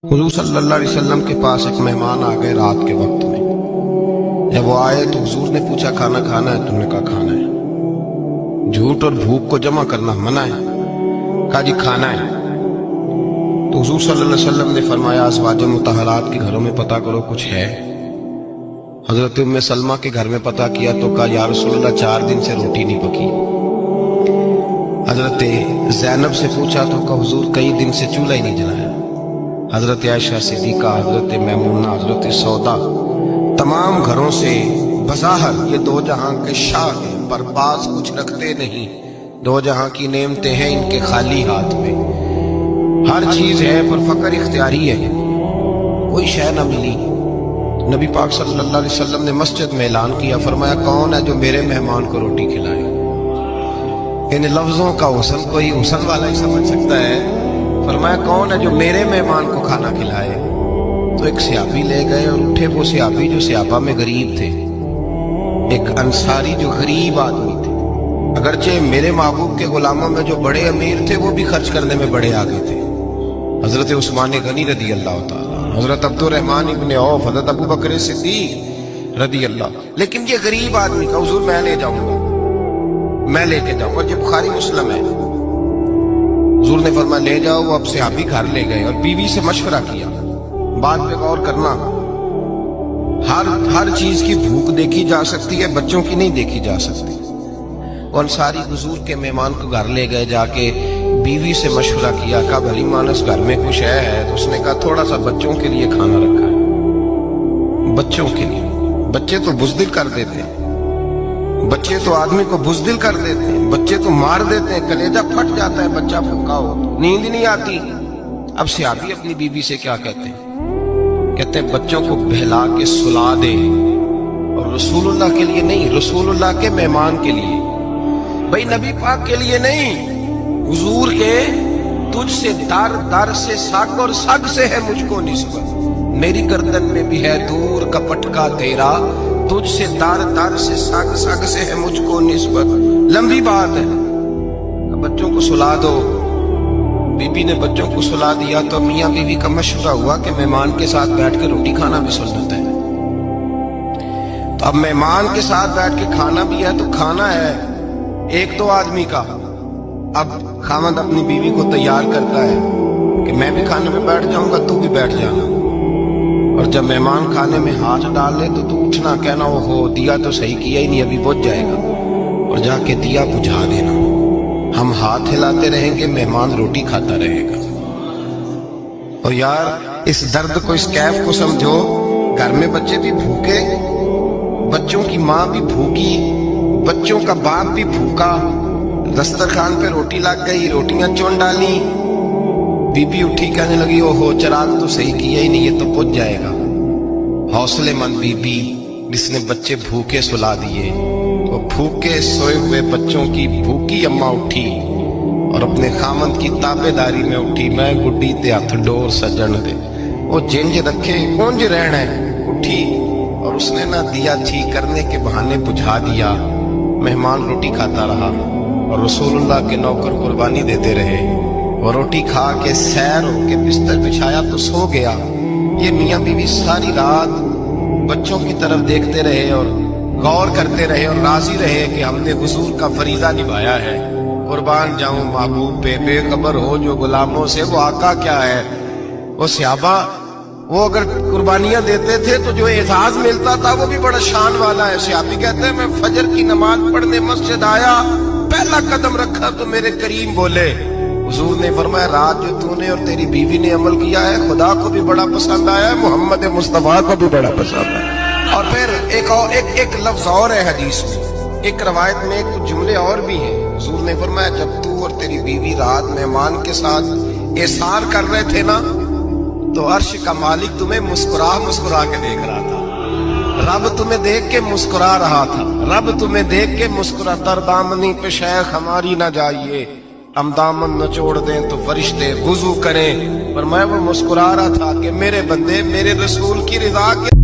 हुजूर सल्लल्लाहु अलैहि वसल्लम के पास एक मेहमान आ गए रात के वक्त में। जब वो आए तो हुजूर ने पूछा खाना खाना है? तुमने कहा खाना है। झूठ और भूख को जमा करना मना है? कहा जी खाना है। तो हुजूर सल्लल्लाहु अलैहि वसल्लम ने फरमाया अज़वाज मुतहरात के घरों में पता करो कुछ है। हजरत उम्मे सलमा के घर में पता किया तो कहा या रसूलल्लाह 4 दिन से रोटी नहीं पकी। हजरत ज़ैनब से पूछा तो कहा हुजूर कई दिन से चूल्हा ही नहीं जलाया। हजरत आयशा सिद्दीका, हजरत मैमूना, हजरत सौदा, तमाम घरों से बज़ाहर ये दो जहां के शाह हैं, पर पास कुछ रखते नहीं। दो जहां की नेमतें हैं इनके खाली हाथ में। हर चीज है पर फकर इख्तियारी है, कोई शय न मिली। नबी पाक सल्लल्लाहु अलैहि वसल्लम ने मस्जिद में ऐलान किया, फरमाया कौन है जो मेरे मेहमान को रोटी खिलाए। इन लफ्जों का हुस्न कोई हुस्न वाला ही समझ सकता है। फरमाया कौन है जो मेरे मेहमान को खाना खिलाए। तो एक सियाबी ले गए और उठे वो सियाबी जो सियाबा में गरीब थे, एक अंसारी जो गरीब आदमी थे। अगरचे मेरे महबूब के गुलामों में जो बड़े अमीर थे वो भी खर्च करने में बड़े आगे थे। हजरत उस्मान गनी रदी अल्लाह ताला, हजरत अब्दुर्रहमान इब्ने औफ, हजरत अबू बकर सिद्दीक रदी अल्लाह। लेकिन ये गरीब आदमी का हुजूर मैं ले जाऊंगा, मैं लेके जाऊंगा। ये बुखारी मुस्लिम है। हुजूर ने फरमाया ले जाओ। वो अब सहाबी घर ले गए और बीवी से मशवरा किया। बात पे गौर करना, हर चीज की भूख देखी जा सकती है, बच्चों की नहीं देखी जा सकती। वो अंसारी हुजूर के मेहमान को घर ले गए, जाके बीवी से मशवरा किया। कहा भली मानस घर में कुछ है? तो उसने कहा थोड़ा सा बच्चों के लिए खाना रखा है। बच्चों के लिए? बच्चे तो बुज़दिल कर देते हैं, बच्चे तो आदमी को बुज़दिल कर देते हैं, बच्चे तो मार देते हैं, कलेजा फट जाता है बच्चा भूखा हो, नींद नहीं आती। अब सियाबी अपनी बीवी से क्या कहते हैं? कहते हैं बच्चों को बहला के सुला दे, और रसूलुल्लाह के लिए नहीं, रसूलुल्लाह के मेहमान के लिए, भाई नबी पाक के लिए नहीं, हुजूर के तुझसे दर दर से सग और सग से है मुझको निस्बत। मेरी गर्दन में भी है दूर का पटका तेरा, तुझसे दर दर से सग सग से है मुझको निस्बत। लंबी बात है। बच्चों को सुला दो। बीबी ने बच्चों को सुला दिया तो मियाँ बीवी का मशवरा हुआ कि मेहमान के साथ बैठ के रोटी खाना भी सुन्नत है। तो अब मेहमान के साथ बैठ के खाना भी है, तो खाना है एक दो आदमी का। अब खामद अपनी बीवी को तैयार करता है कि मैं भी खाने में बैठ जाऊंगा, तू भी बैठ जाना। और जब मेहमान खाने में हाथ डाल ले तो तू उठना, कहना ओ हो दिया तो सही किया ही नहीं, अभी बुझ जाएगा, और जाके दिया बुझा देना। हम हाथ हिलाते रहेंगे, मेहमान रोटी खाता रहेगा। और यार इस दर्द को, इस कैफ को समझो। घर में बच्चे भी भूखे, बच्चों की माँ भी भूखी, बच्चों का बाप भी भूखा। दस्तरखान पे रोटी लग गई, रोटियां चुन डाली, बीबी उठी कहने लगी ओहो चिराग तो सही किया ही नहीं, ये तो बुझ जाएगा। हौसलेमंद बीबी जिसने बच्चे भूखे सुला दिए, वो भूखे सोए हुए बच्चों की भूखी अम्मा उठी और अपने खामद की ताबेदारी में उठी। मैं गुड्डी ते हथ डोर सजन दे, वो जिंज रखे कुंज रहना है। उठी और उसने ना दिया ठीक करने के बहाने बुझा दिया। मेहमान रोटी खाता रहा और रसूलुल्लाह के नौकर कुर्बानी देते रहे। और रोटी खा के सैर होके बिस्तर बिछाया तो सो गया। ये मियाँ बीवी सारी रात बच्चों की तरफ देखते रहे और गौर करते रहे और राजी रहे कि हमने हुजूर का फरीजा निभाया है। कुर्बान जाऊं महबूब पे, बेखबर हो जो गुलामों से, वो आका क्या है। वो सहाबा वो अगर कुर्बानियां देते थे तो जो एजाज मिलता था वो भी बड़ा शान वाला है। सहाबी कहते हैं मैं फजर की नमाज पढ़ने मस्जिद आया, पहला कदम रखा तो मेरे करीम बोले, हुजूर ने फरमाया रात जो तूने और तेरी बीवी ने अमल किया है खुदा को भी बड़ा पसंद आया है, मोहम्मद मुस्तफा को भी बड़ा पसंद आया। और फिर एक लफ्ज और है हदीस में, एक रवायत में कुछ जुमले और भी हैं। हुजूर ने फरमाया जब तू और तेरी बीवी रात मेहमान के साथ एसार कर रहे थे ना, तो अर्श का मालिक तुम्हें मुस्कुरा मुस्कुरा के देख रहा था। रब तुम्हें देख के मुस्कुरा रहा था, रब तुम्हें देख के मुस्कुरा। तरदामनी पे शेख हमारी ना जाइए, हम दामन न छोड़ दें तो फरिश्ते वुजू करें। पर मैं वो मुस्कुरा रहा था कि मेरे बंदे मेरे रसूल की रिजा के